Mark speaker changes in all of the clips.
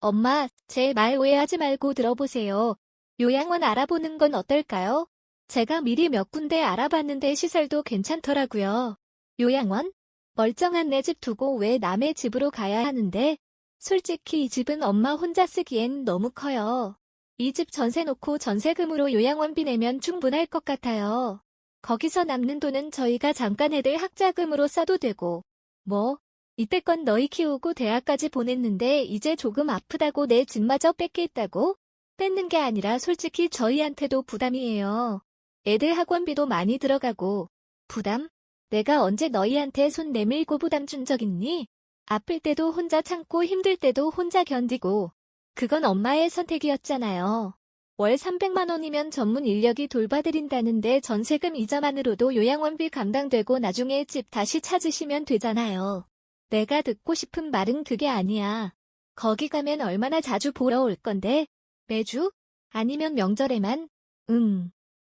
Speaker 1: 엄마, 제 말 오해하지 말고 들어보세요. 요양원 알아보는 건 어떨까요? 제가 미리 몇 군데 알아봤는데 시설도 괜찮더라고요. 요양원? 멀쩡한 내 집 두고 왜 남의 집으로 가야 하는데? 솔직히 이 집은 엄마 혼자 쓰기엔 너무 커요. 이 집 전세 놓고 전세금으로 요양원비 내면 충분할 것 같아요. 거기서 남는 돈은 저희가 잠깐 애들 학자금으로 써도 되고. 뭐? 이때껏 너희 키우고 대학까지 보냈는데 이제 조금 아프다고 내 집마저 뺏겠다고? 뺏는 게 아니라 솔직히 저희한테도 부담이에요. 애들 학원비도 많이 들어가고. 부담? 내가 언제 너희한테 손 내밀고 부담 준 적 있니? 아플 때도 혼자 참고 힘들 때도 혼자 견디고. 그건 엄마의 선택이었잖아요. 월 300만 원이면 전문 인력이 돌봐드린다는데 전세금 이자만으로도 요양원비 감당되고 나중에 집 다시 찾으시면 되잖아요. 내가 듣고 싶은 말은 그게 아니야. 거기 가면 얼마나 자주 보러 올 건데? 매주? 아니면 명절에만?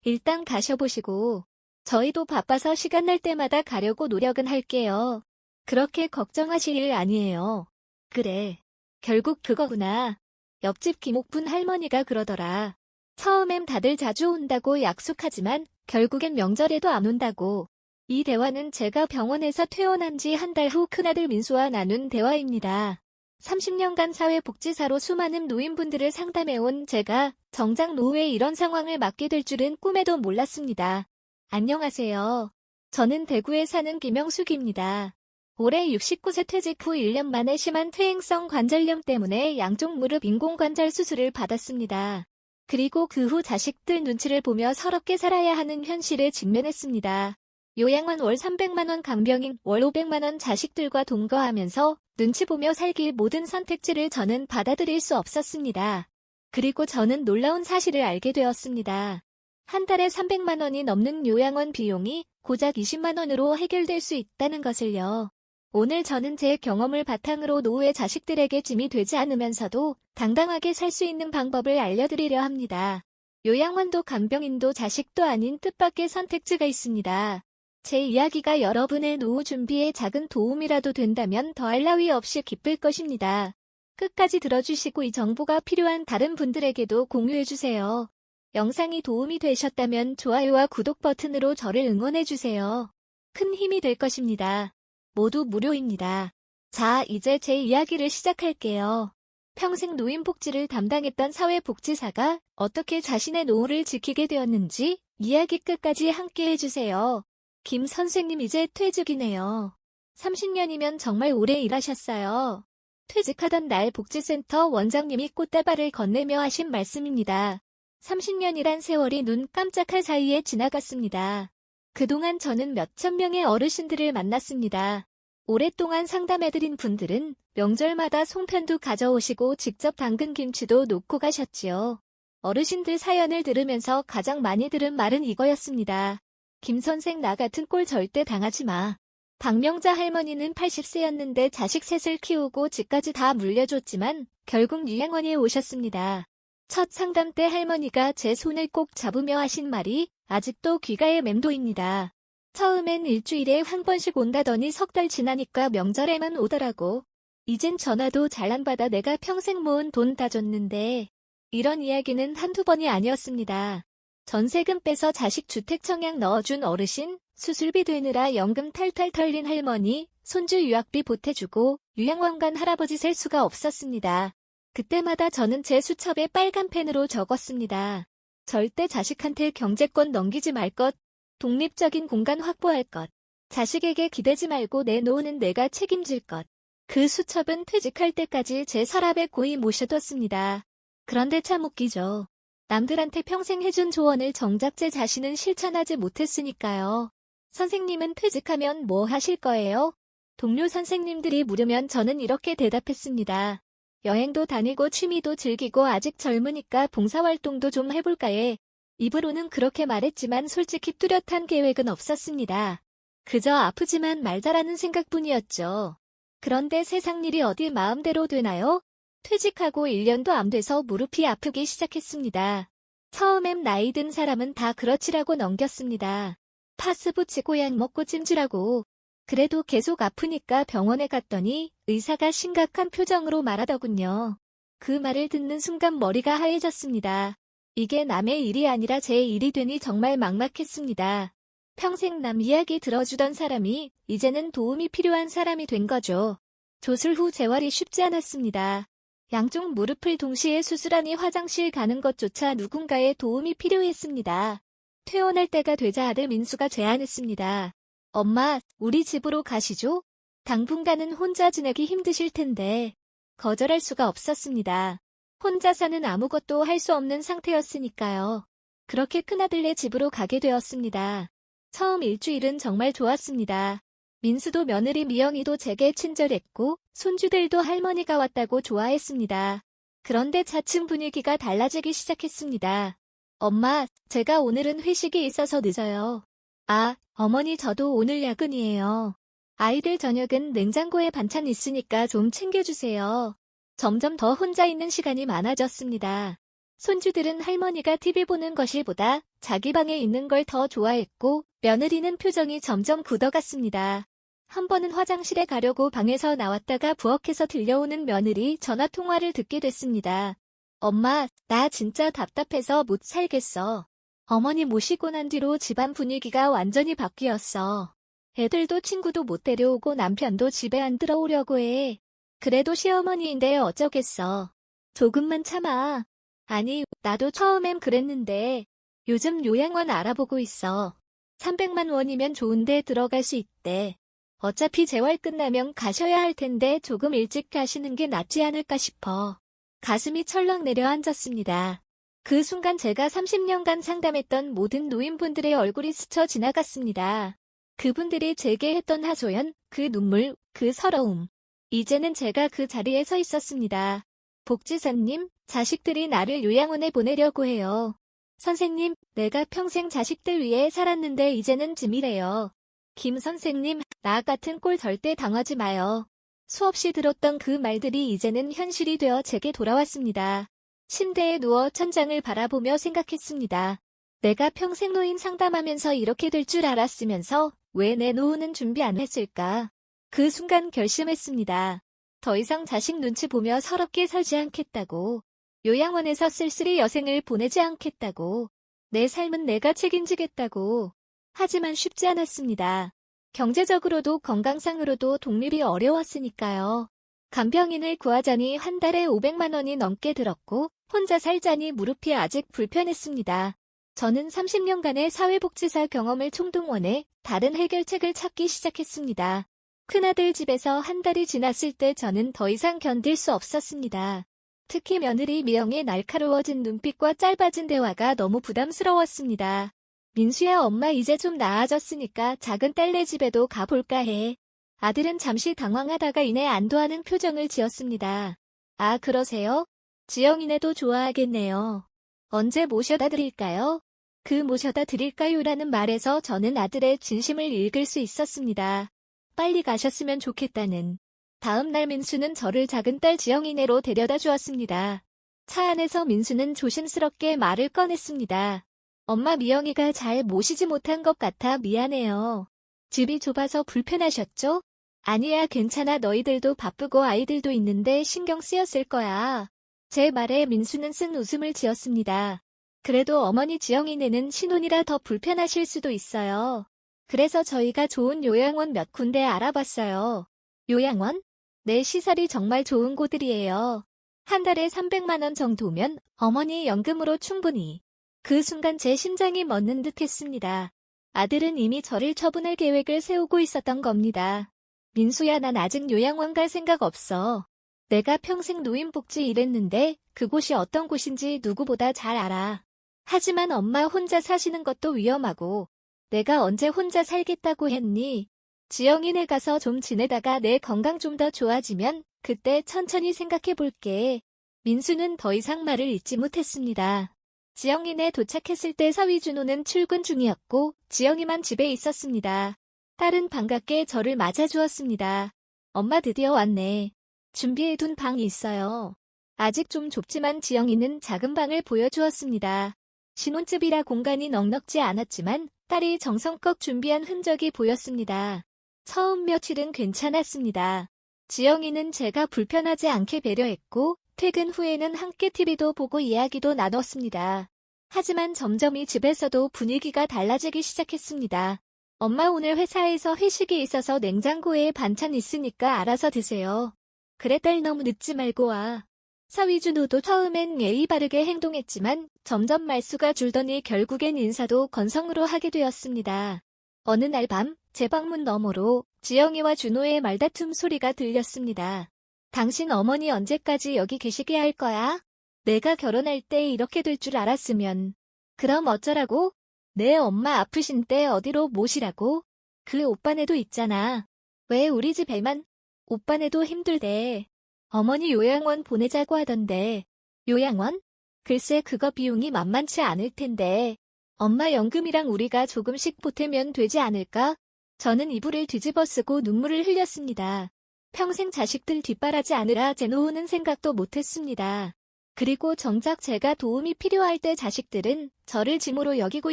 Speaker 1: 일단 가셔보시고. 저희도 바빠서 시간 날 때마다 가려고 노력은 할게요. 그렇게 걱정하실 일 아니에요. 그래. 결국 그거구나. 옆집 김옥분 할머니가 그러더라. 처음엔 다들 자주 온다고 약속하지만 결국엔 명절에도 안 온다고. 이 대화는 제가 병원에서 퇴원한 지 한 달 후 큰아들 민수와 나눈 대화입니다. 30년간 사회복지사로 수많은 노인분들을 상담해온 제가 정작 노후에 이런 상황을 맞게 될 줄은 꿈에도 몰랐습니다. 안녕하세요. 저는 대구에 사는 김영숙입니다. 올해 69세 퇴직 후 1년 만에 심한 퇴행성 관절염 때문에 양쪽 무릎 인공관절 수술을 받았습니다. 그리고 그 후 자식들 눈치를 보며 서럽게 살아야 하는 현실에 직면했습니다. 요양원 월 300만 원 간병인 월 500만 원 자식들과 동거하면서 눈치 보며 살길 모든 선택지를 저는 받아들일 수 없었습니다. 그리고 저는 놀라운 사실을 알게 되었습니다. 한 달에 300만 원이 넘는 요양원 비용이 고작 20만 원으로 해결될 수 있다는 것을요. 오늘 저는 제 경험을 바탕으로 노후의 자식들에게 짐이 되지 않으면서도 당당하게 살 수 있는 방법을 알려드리려 합니다. 요양원도 간병인도 자식도 아닌 뜻밖의 선택지가 있습니다. 제 이야기가 여러분의 노후 준비에 작은 도움이라도 된다면 더할 나위 없이 기쁠 것입니다. 끝까지 들어주시고 이 정보가 필요한 다른 분들에게도 공유해주세요. 영상이 도움이 되셨다면 좋아요와 구독 버튼으로 저를 응원해주세요. 큰 힘이 될 것입니다. 모두 무료입니다. 자, 이제 제 이야기를 시작할게요. 평생 노인복지를 담당했던 사회복지사가 어떻게 자신의 노후를 지키게 되었는지 이야기 끝까지 함께 해주세요. 김 선생님 이제 퇴직이네요. 30년이면 정말 오래 일하셨어요. 퇴직하던 날 복지센터 원장님이 꽃다발을 건네며 하신 말씀입니다. 30년이란 세월이 눈 깜짝할 사이에 지나갔습니다. 그동안 저는 몇천 명의 어르신들을 만났습니다. 오랫동안 상담해드린 분들은 명절마다 송편도 가져오시고 직접 담근 김치도 놓고 가셨지요. 어르신들 사연을 들으면서 가장 많이 들은 말은 이거였습니다. 김 선생 나 같은 꼴 절대 당하지 마. 박명자 할머니는 80세였는데 자식 셋을 키우고 집까지 다 물려줬지만 결국 요양원에 오셨습니다. 첫 상담 때 할머니가 제 손을 꼭 잡으며 하신 말이 아직도 귀가에 맴도입니다. 처음엔 일주일에 한 번씩 온다더니 석 달 지나니까 명절에만 오더라고. 이젠 전화도 잘 안 받아 내가 평생 모은 돈 다 줬는데. 이런 이야기는 한두 번이 아니었습니다. 전세금 빼서 자식 주택 청약 넣어준 어르신, 수술비 되느라 연금 탈탈 털린 할머니, 손주 유학비 보태주고 요양원 간 할아버지 셀 수가 없었습니다. 그때마다 저는 제 수첩에 빨간 펜으로 적었습니다. 절대 자식한테 경제권 넘기지 말 것, 독립적인 공간 확보할 것, 자식에게 기대지 말고 내 노후는 내가 책임질 것. 그 수첩은 퇴직할 때까지 제 서랍에 고이 모셔뒀습니다. 그런데 참 웃기죠. 남들한테 평생 해준 조언을 정작 제 자신은 실천하지 못했으니까요. 선생님은 퇴직하면 뭐 하실 거예요? 동료 선생님들이 물으면 저는 이렇게 대답했습니다. 여행도 다니고 취미도 즐기고 아직 젊으니까 봉사활동도 좀 해볼까 해. 입으로는 그렇게 말했지만 솔직히 뚜렷한 계획은 없었습니다. 그저 아프지만 말자라는 생각뿐이었죠. 그런데 세상 일이 어디 마음대로 되나요? 퇴직하고 1년도 안 돼서 무릎이 아프기 시작했습니다. 처음엔 나이 든 사람은 다 그렇지라고 넘겼습니다. 파스 붙이고 약 먹고 찜질하고. 그래도 계속 아프니까 병원에 갔더니 의사가 심각한 표정으로 말하더군요. 그 말을 듣는 순간 머리가 하얘졌습니다. 이게 남의 일이 아니라 제 일이 되니 정말 막막했습니다. 평생 남 이야기 들어주던 사람이 이제는 도움이 필요한 사람이 된 거죠. 조술 후 재활이 쉽지 않았습니다. 양쪽 무릎을 동시에 수술하니 화장실 가는 것조차 누군가의 도움이 필요했습니다. 퇴원할 때가 되자 아들 민수가 제안했습니다. 엄마, 우리 집으로 가시죠? 당분간은 혼자 지내기 힘드실 텐데. 거절할 수가 없었습니다. 혼자서는 아무것도 할 수 없는 상태였으니까요. 그렇게 큰아들네 집으로 가게 되었습니다. 처음 일주일은 정말 좋았습니다. 민수도 며느리 미영이도 제게 친절했고 손주들도 할머니가 왔다고 좋아했습니다. 그런데 차츰 분위기가 달라지기 시작했습니다. 엄마, 제가 오늘은 회식이 있어서 늦어요. 아, 어머니 저도 오늘 야근이에요. 아이들 저녁은 냉장고에 반찬 있으니까 좀 챙겨주세요. 점점 더 혼자 있는 시간이 많아졌습니다. 손주들은 할머니가 TV 보는 것일보다 자기 방에 있는 걸 더 좋아했고 며느리는 표정이 점점 굳어갔습니다. 한 번은 화장실에 가려고 방에서 나왔다가 부엌에서 들려오는 며느리 전화 통화를 듣게 됐습니다. 엄마, 나 진짜 답답해서 못 살겠어. 어머니 모시고 난 뒤로 집안 분위기가 완전히 바뀌었어. 애들도 친구도 못 데려오고 남편도 집에 안 들어오려고 해. 그래도 시어머니인데 어쩌겠어. 조금만 참아. 아니, 나도 처음엔 그랬는데 요즘 요양원 알아보고 있어. 300만 원이면 좋은데 들어갈 수 있대. 어차피 재활 끝나면 가셔야 할 텐데 조금 일찍 가시는 게 낫지 않을까 싶어. 가슴이 철렁 내려앉았습니다. 그 순간 제가 30년간 상담했던 모든 노인분들의 얼굴이 스쳐 지나갔습니다. 그분들이 제게 했던 하소연, 그 눈물, 그 서러움. 이제는 제가 그 자리에 서 있었습니다. 복지사님, 자식들이 나를 요양원에 보내려고 해요. 선생님, 내가 평생 자식들 위해 살았는데 이제는 짐이래요. 김 선생님, 나 같은 꼴 절대 당하지 마요. 수없이 들었던 그 말들이 이제는 현실이 되어 제게 돌아왔습니다. 침대에 누워 천장을 바라보며 생각했습니다. 내가 평생 노인 상담하면서 이렇게 될 줄 알았으면서 왜 내 노후는 준비 안 했을까? 그 순간 결심했습니다. 더 이상 자식 눈치 보며 서럽게 살지 않겠다고. 요양원에서 쓸쓸히 여생을 보내지 않겠다고. 내 삶은 내가 책임지겠다고. 하지만 쉽지 않았습니다. 경제적으로도 건강상으로도 독립이 어려웠으니까요. 간병인을 구하자니 한 달에 500만 원이 넘게 들었고 혼자 살자니 무릎이 아직 불편했습니다. 저는 30년간의 사회복지사 경험을 총동원해 다른 해결책을 찾기 시작했습니다. 큰아들 집에서 한 달이 지났을 때 저는 더 이상 견딜 수 없었습니다. 특히 며느리 미영의 날카로워진 눈빛과 짧아진 대화가 너무 부담스러웠습니다. 민수야, 엄마 이제 좀 나아졌으니까 작은 딸네 집에도 가볼까 해. 아들은 잠시 당황하다가 이내 안도하는 표정을 지었습니다. 아, 그러세요? 지영이네도 좋아하겠네요. 언제 모셔다 드릴까요? 그 모셔다 드릴까요라는 말에서 저는 아들의 진심을 읽을 수 있었습니다. 빨리 가셨으면 좋겠다는. 다음 날 민수는 저를 작은 딸 지영이네로 데려다 주었습니다. 차 안에서 민수는 조심스럽게 말을 꺼냈습니다. 엄마, 미영이가 잘 모시지 못한 것 같아 미안해요. 집이 좁아서 불편하셨죠? 아니야, 괜찮아. 너희들도 바쁘고 아이들도 있는데 신경 쓰였을 거야. 제 말에 민수는 쓴 웃음을 지었습니다. 그래도 어머니 지영이네는 신혼이라 더 불편하실 수도 있어요. 그래서 저희가 좋은 요양원 몇 군데 알아봤어요. 요양원? 네, 시설이 정말 좋은 곳들이에요. 한 달에 300만 원 정도면 어머니 연금으로 충분히. 그 순간 제 심장이 멎는 듯 했습니다. 아들은 이미 저를 처분할 계획을 세우고 있었던 겁니다. 민수야, 난 아직 요양원 갈 생각 없어. 내가 평생 노인복지 일했는데 그곳이 어떤 곳인지 누구보다 잘 알아. 하지만 엄마 혼자 사시는 것도 위험하고 내가 언제 혼자 살겠다고 했니? 지영이네 가서 좀 지내다가 내 건강 좀 더 좋아지면 그때 천천히 생각해 볼게. 민수는 더 이상 말을 잇지 못했습니다. 지영이네 도착했을 때 서위준호는 출근 중이었고 지영이만 집에 있었습니다. 딸은 반갑게 저를 맞아주었습니다. 엄마 드디어 왔네. 준비해둔 방이 있어요. 아직 좀 좁지만 지영이는 작은 방을 보여주었습니다. 신혼집이라 공간이 넉넉지 않았지만 딸이 정성껏 준비한 흔적이 보였습니다. 처음 며칠은 괜찮았습니다. 지영이는 제가 불편하지 않게 배려했고 퇴근 후에는 함께 TV도 보고 이야기도 나눴습니다. 하지만 점점 이 집에서도 분위기가 달라지기 시작했습니다. 엄마 오늘 회사에서 회식이 있어서 냉장고에 반찬 있으니까 알아서 드세요. 그래 딸 너무 늦지 말고 와. 서위준호도 처음엔 예의 바르게 행동했지만 점점 말수가 줄더니 결국엔 인사도 건성으로 하게 되었습니다. 어느 날 밤 제 방문 너머로 지영이와 준호의 말다툼 소리가 들렸습니다. 당신 어머니 언제까지 여기 계시게 할 거야? 내가 결혼할 때 이렇게 될 줄 알았으면. 그럼 어쩌라고? 내 엄마 아프신 때 어디로 모시라고? 그 오빠네도 있잖아. 왜 우리 집 애만? 오빠네도 힘들대. 어머니 요양원 보내자고 하던데. 요양원? 글쎄 그거 비용이 만만치 않을 텐데. 엄마 연금이랑 우리가 조금씩 보태면 되지 않을까? 저는 이불을 뒤집어 쓰고 눈물을 흘렸습니다. 평생 자식들 뒷바라지 않으라 재놓으는 생각도 못했습니다. 그리고 정작 제가 도움이 필요할 때 자식들은 저를 짐으로 여기고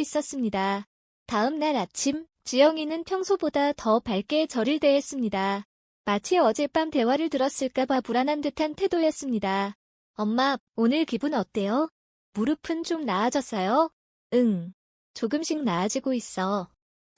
Speaker 1: 있었습니다. 다음 날 아침, 지영이는 평소보다 더 밝게 저를 대했습니다. 마치 어젯밤 대화를 들었을까봐 불안한 듯한 태도였습니다. 엄마, 오늘 기분 어때요? 무릎은 좀 나아졌어요? 응, 조금씩 나아지고 있어.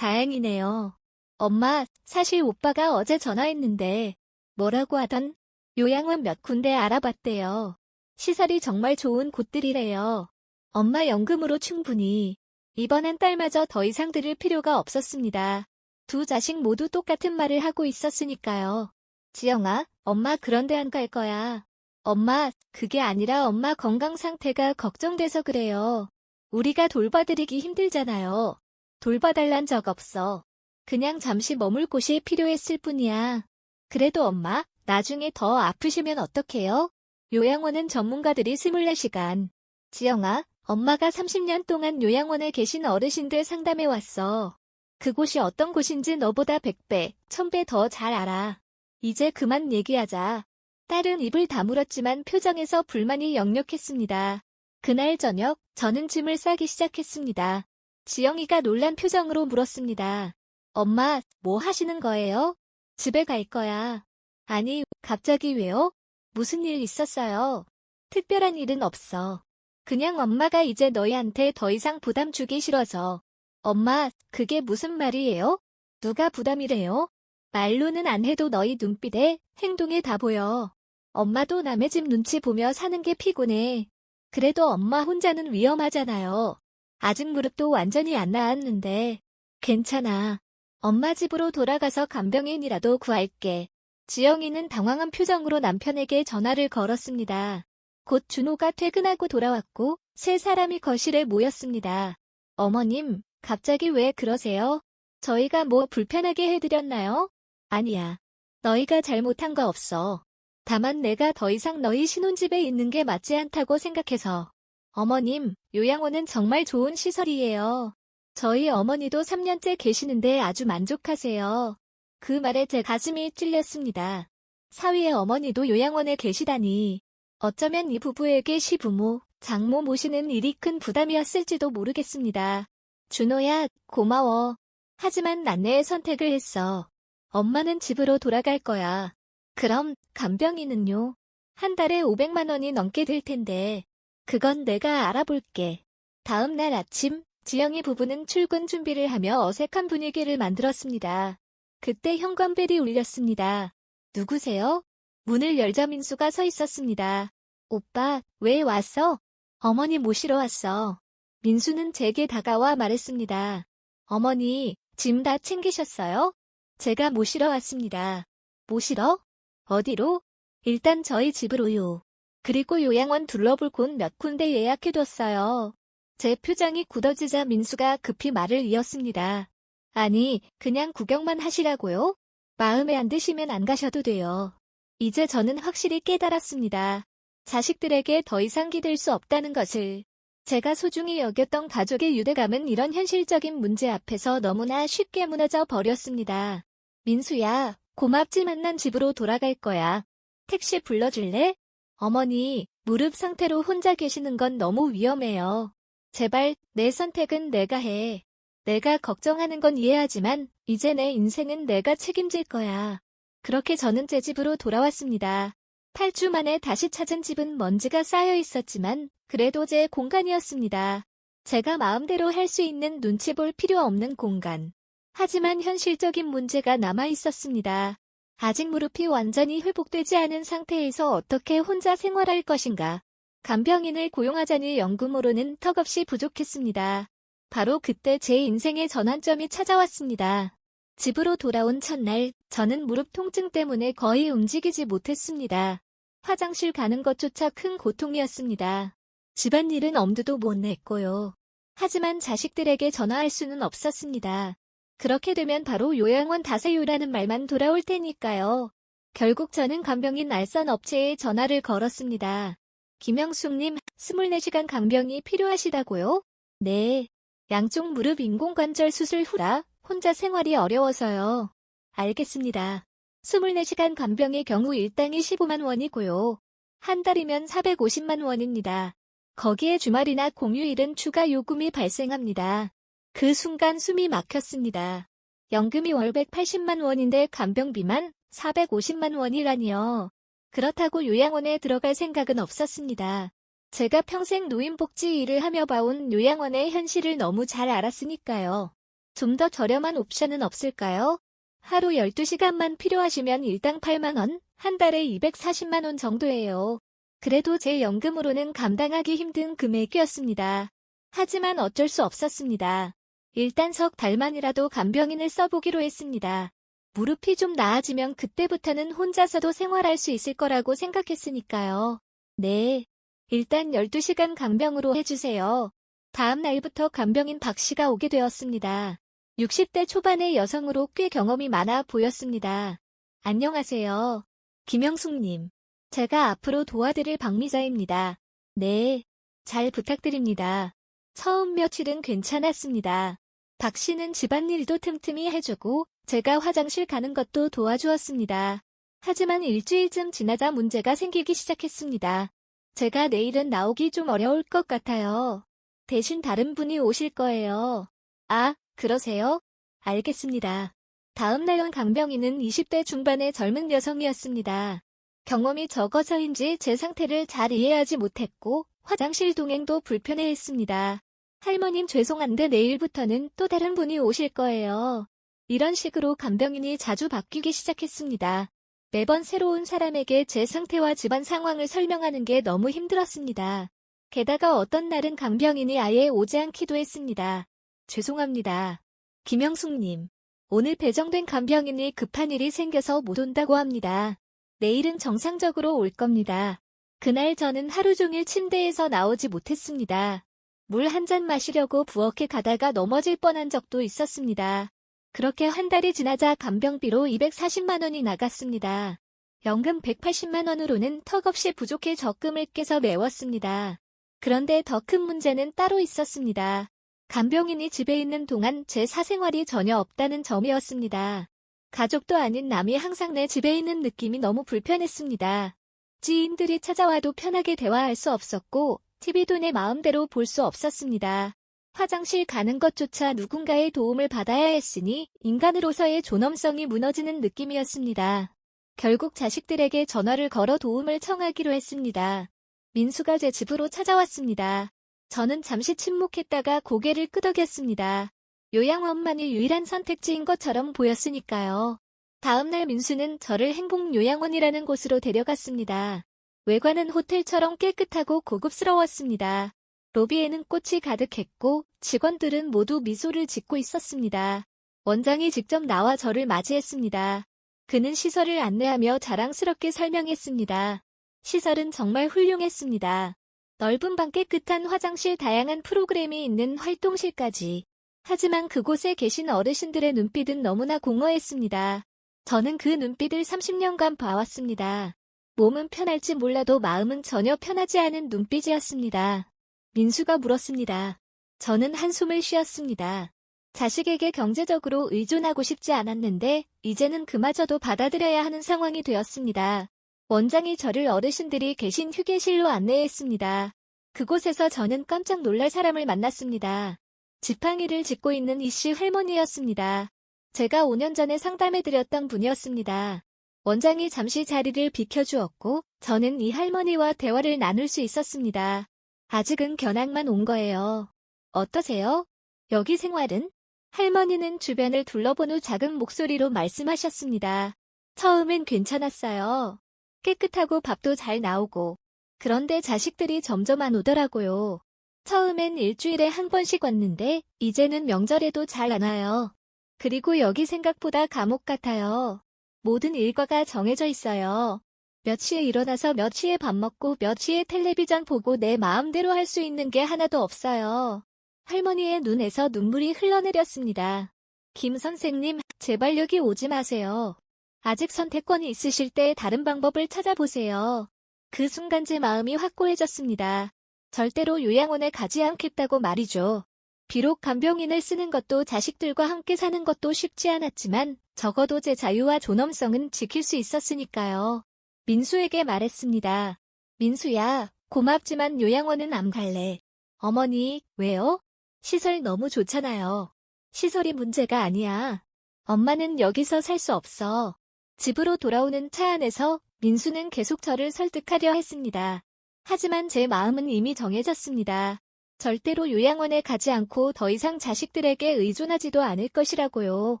Speaker 1: 다행이네요. 엄마, 사실 오빠가 어제 전화했는데 뭐라고 하던? 요양원 몇 군데 알아봤대요. 시설이 정말 좋은 곳들이래요. 엄마 연금으로 충분히. 이번엔 딸마저 더 이상 들을 필요가 없었습니다. 두 자식 모두 똑같은 말을 하고 있었으니까요. 지영아, 엄마 그런데 안 갈 거야. 엄마, 그게 아니라 엄마 건강 상태가 걱정돼서 그래요. 우리가 돌봐드리기 힘들잖아요. 돌봐달란 적 없어. 그냥 잠시 머물 곳이 필요했을 뿐이야. 그래도 엄마, 나중에 더 아프시면 어떡해요? 요양원은 전문가들이 24시간. 지영아, 엄마가 30년 동안 요양원에 계신 어르신들 상담해왔어. 그곳이 어떤 곳인지 너보다 100배, 1000배 더 잘 알아. 이제 그만 얘기하자. 딸은 입을 다물었지만 표정에서 불만이 역력했습니다. 그날 저녁, 저는 짐을 싸기 시작했습니다. 지영이가 놀란 표정으로 물었습니다. 엄마, 뭐 하시는 거예요? 집에 갈 거야. 아니, 갑자기 왜요? 무슨 일 있었어요? 특별한 일은 없어. 그냥 엄마가 이제 너희한테 더 이상 부담 주기 싫어서. 엄마, 그게 무슨 말이에요? 누가 부담이래요? 말로는 안 해도 너희 눈빛에, 행동에 다 보여. 엄마도 남의 집 눈치 보며 사는 게 피곤해. 그래도 엄마 혼자는 위험하잖아요. 아직 무릎도 완전히 안 나았는데. 괜찮아. 엄마 집으로 돌아가서 간병인이라도 구할게. 지영이는 당황한 표정으로 남편에게 전화를 걸었습니다. 곧 준호가 퇴근하고 돌아왔고 세 사람이 거실에 모였습니다. 어머님, 갑자기 왜 그러세요? 저희가 뭐 불편하게 해드렸나요? 아니야. 너희가 잘못한 거 없어. 다만 내가 더 이상 너희 신혼집에 있는 게 맞지 않다고 생각해서. 어머님, 요양원은 정말 좋은 시설이에요. 저희 어머니도 3년째 계시는데 아주 만족하세요. 그 말에 제 가슴이 찔렸습니다. 사위의 어머니도 요양원에 계시다니. 어쩌면 이 부부에게 시부모, 장모 모시는 일이 큰 부담이었을지도 모르겠습니다. 준호야, 고마워. 하지만 난 내 선택을 했어. 엄마는 집으로 돌아갈 거야. 그럼 간병인은요? 한 달에 500만 원이 넘게 들 텐데. 그건 내가 알아볼게. 다음 날 아침, 지영이 부부는 출근 준비를 하며 어색한 분위기를 만들었습니다. 그때 현관벨이 울렸습니다. 누구세요? 문을 열자 민수가 서 있었습니다. 오빠, 왜 왔어? 어머니 모시러 왔어. 민수는 제게 다가와 말했습니다. 어머니, 짐 다 챙기셨어요? 제가 모시러 왔습니다. 모시러? 어디로? 일단 저희 집으로요. 그리고 요양원 둘러볼 곳 몇 군데 예약해뒀어요. 제 표정이 굳어지자 민수가 급히 말을 이었습니다. 아니, 그냥 구경만 하시라고요? 마음에 안 드시면 안 가셔도 돼요. 이제 저는 확실히 깨달았습니다. 자식들에게 더 이상 기댈 수 없다는 것을. 제가 소중히 여겼던 가족의 유대감은 이런 현실적인 문제 앞에서 너무나 쉽게 무너져 버렸습니다. 민수야, 고맙지만 난 집으로 돌아갈 거야. 택시 불러줄래? 어머니, 무릎 상태로 혼자 계시는 건 너무 위험해요. 제발, 내 선택은 내가 해. 내가 걱정하는 건 이해하지만 이제 내 인생은 내가 책임질 거야. 그렇게 저는 제 집으로 돌아왔습니다. 8주 만에 다시 찾은 집은 먼지가 쌓여 있었지만 그래도 제 공간이었습니다. 제가 마음대로 할 수 있는 눈치 볼 필요 없는 공간. 하지만 현실적인 문제가 남아 있었습니다. 아직 무릎이 완전히 회복되지 않은 상태에서 어떻게 혼자 생활할 것인가. 간병인을 고용하자니 연금으로는 턱없이 부족했습니다. 바로 그때 제 인생의 전환점이 찾아왔습니다. 집으로 돌아온 첫날, 저는 무릎 통증 때문에 거의 움직이지 못했습니다. 화장실 가는 것조차 큰 고통이었습니다. 집안일은 엄두도 못 냈고요. 하지만 자식들에게 전화할 수는 없었습니다. 그렇게 되면 바로 요양원 다세요라는 말만 돌아올 테니까요. 결국 저는 간병인 알선 업체에 전화를 걸었습니다. 김영숙님, 24시간 간병이 필요하시다고요? 네. 양쪽 무릎 인공관절 수술 후라 혼자 생활이 어려워서요. 알겠습니다. 24시간 간병의 경우 일당이 15만 원이고요. 한 달이면 450만 원입니다. 거기에 주말이나 공휴일은 추가 요금이 발생합니다. 그 순간 숨이 막혔습니다. 연금이 월 180만 원인데 간병비만 450만 원이라니요. 그렇다고 요양원에 들어갈 생각은 없었습니다. 제가 평생 노인복지 일을 하며 봐온 요양원의 현실을 너무 잘 알았으니까요. 좀 더 저렴한 옵션은 없을까요? 하루 12시간만 필요하시면 일당 8만 원, 한 달에 240만 원 정도예요. 그래도 제 연금으로는 감당하기 힘든 금액이었습니다. 하지만 어쩔 수 없었습니다. 일단 석 달만이라도 간병인을 써보기로 했습니다. 무릎이 좀 나아지면 그때부터는 혼자서도 생활할 수 있을 거라고 생각했으니까요. 네. 일단 12시간 간병으로 해주세요. 다음 날부터 간병인 박 씨가 오게 되었습니다. 60대 초반의 여성으로 꽤 경험이 많아 보였습니다. 안녕하세요. 김영숙님. 제가 앞으로 도와드릴 박미자입니다. 네. 잘 부탁드립니다. 처음 며칠은 괜찮았습니다. 박 씨는 집안일도 틈틈이 해주고 제가 화장실 가는 것도 도와주었습니다. 하지만 일주일쯤 지나자 문제가 생기기 시작했습니다. 제가 내일은 나오기 좀 어려울 것 같아요. 대신 다른 분이 오실 거예요. 아, 그러세요? 알겠습니다. 다음 날 온 간병인은 20대 중반의 젊은 여성이었습니다. 경험이 적어서인지 제 상태를 잘 이해하지 못했고 화장실 동행도 불편해했습니다. 할머님 죄송한데 내일부터는 또 다른 분이 오실 거예요. 이런 식으로 간병인이 자주 바뀌기 시작했습니다. 매번 새로운 사람에게 제 상태와 집안 상황을 설명하는 게 너무 힘들었습니다. 게다가 어떤 날은 간병인이 아예 오지 않기도 했습니다. 죄송합니다. 김영숙님, 오늘 배정된 간병인이 급한 일이 생겨서 못 온다고 합니다. 내일은 정상적으로 올 겁니다. 그날 저는 하루 종일 침대에서 나오지 못했습니다. 물 한 잔 마시려고 부엌에 가다가 넘어질 뻔한 적도 있었습니다. 그렇게 한 달이 지나자 간병비로 240만 원이 나갔습니다. 연금 180만 원으로는 턱없이 부족해 적금을 깨서 메웠습니다. 그런데 더 큰 문제는 따로 있었습니다. 간병인이 집에 있는 동안 제 사생활이 전혀 없다는 점이었습니다. 가족도 아닌 남이 항상 내 집에 있는 느낌이 너무 불편했습니다. 지인들이 찾아와도 편하게 대화할 수 없었고 TV도 내 마음대로 볼 수 없었습니다. 화장실 가는 것조차 누군가의 도움을 받아야 했으니 인간으로서의 존엄성이 무너지는 느낌이었습니다. 결국 자식들에게 전화를 걸어 도움을 청하기로 했습니다. 민수가 제 집으로 찾아왔습니다. 저는 잠시 침묵했다가 고개를 끄덕였습니다. 요양원만이 유일한 선택지인 것처럼 보였으니까요. 다음날 민수는 저를 행복요양원이라는 곳으로 데려갔습니다. 외관은 호텔처럼 깨끗하고 고급스러웠습니다. 로비에는 꽃이 가득했고 직원들은 모두 미소를 짓고 있었습니다. 원장이 직접 나와 저를 맞이했습니다. 그는 시설을 안내하며 자랑스럽게 설명했습니다. 시설은 정말 훌륭했습니다. 넓은 방, 깨끗한 화장실, 다양한 프로그램이 있는 활동실까지. 하지만 그곳에 계신 어르신들의 눈빛은 너무나 공허했습니다. 저는 그 눈빛을 30년간 봐왔습니다. 몸은 편할지 몰라도 마음은 전혀 편하지 않은 눈빛이었습니다. 민수가 물었습니다. 저는 한숨을 쉬었습니다. 자식에게 경제적으로 의존하고 싶지 않았는데 이제는 그마저도 받아들여야 하는 상황이 되었습니다. 원장이 저를 어르신들이 계신 휴게실로 안내했습니다. 그곳에서 저는 깜짝 놀랄 사람을 만났습니다. 지팡이를 짚고 있는 이씨 할머니였습니다. 제가 5년 전에 상담해드렸던 분이었습니다. 원장이 잠시 자리를 비켜주었고 저는 이 할머니와 대화를 나눌 수 있었습니다. 아직은 견학만 온 거예요. 어떠세요? 여기 생활은? 할머니는 주변을 둘러본 후 작은 목소리로 말씀하셨습니다. 처음엔 괜찮았어요. 깨끗하고 밥도 잘 나오고. 그런데 자식들이 점점 안 오더라고요. 처음엔 일주일에 한 번씩 왔는데 이제는 명절에도 잘 안 와요. 그리고 여기 생각보다 감옥 같아요. 모든 일과가 정해져 있어요. 몇 시에 일어나서 몇 시에 밥 먹고 몇 시에 텔레비전 보고 내 마음대로 할 수 있는 게 하나도 없어요. 할머니의 눈에서 눈물이 흘러내렸습니다. 김 선생님, 제발 여기 오지 마세요. 아직 선택권이 있으실 때 다른 방법을 찾아보세요. 그 순간 제 마음이 확고해졌습니다. 절대로 요양원에 가지 않겠다고 말이죠. 비록 간병인을 쓰는 것도 자식들과 함께 사는 것도 쉽지 않았지만 적어도 제 자유와 존엄성은 지킬 수 있었으니까요. 민수에게 말했습니다. 민수야, 고맙지만 요양원은 안 갈래. 어머니, 왜요? 시설 너무 좋잖아요. 시설이 문제가 아니야. 엄마는 여기서 살 수 없어. 집으로 돌아오는 차 안에서 민수는 계속 저를 설득하려 했습니다. 하지만 제 마음은 이미 정해졌습니다. 절대로 요양원에 가지 않고 더 이상 자식들에게 의존하지도 않을 것이라고요.